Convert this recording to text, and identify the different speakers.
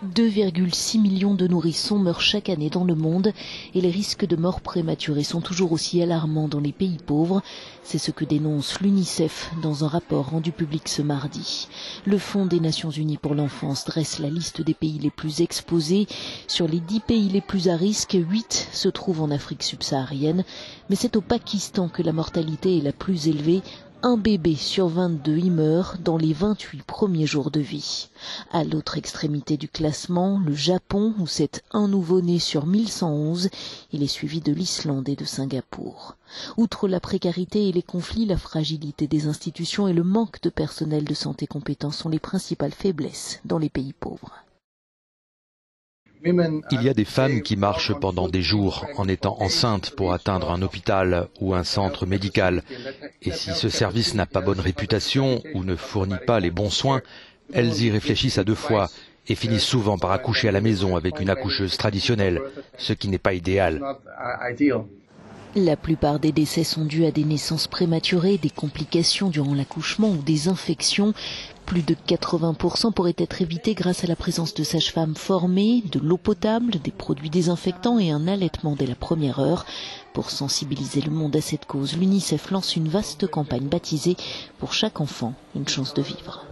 Speaker 1: 2,6 millions de nourrissons meurent chaque année dans le monde et les risques de mort prématurée sont toujours aussi alarmants dans les pays pauvres. C'est ce que dénonce l'UNICEF dans un rapport rendu public ce mardi. Le Fonds des Nations Unies pour l'enfance dresse la liste des pays les plus exposés. Sur les 10 pays les plus à risque, 8 se trouvent en Afrique subsaharienne. Mais c'est au Pakistan que la mortalité est la plus élevée. Un bébé sur 22 y meurt dans les 28 premiers jours de vie. À l'autre extrémité du classement, le Japon, où c'est un nouveau-né sur 1111. Il est suivi de l'Islande et de Singapour. Outre la précarité et les conflits, la fragilité des institutions et le manque de personnel de santé compétent sont les principales faiblesses dans les pays pauvres.
Speaker 2: Il y a des femmes qui marchent pendant des jours en étant enceintes pour atteindre un hôpital ou un centre médical. Et si ce service n'a pas bonne réputation ou ne fournit pas les bons soins, elles y réfléchissent à 2 fois et finissent souvent par accoucher à la maison avec une accoucheuse traditionnelle, ce qui n'est pas idéal.
Speaker 1: La plupart des décès sont dus à des naissances prématurées, des complications durant l'accouchement ou des infections. Plus de 80% pourraient être évités grâce à la présence de sages-femmes formées, de l'eau potable, des produits désinfectants et un allaitement dès la première heure. Pour sensibiliser le monde à cette cause, l'UNICEF lance une vaste campagne baptisée « Pour chaque enfant, une chance de vivre ».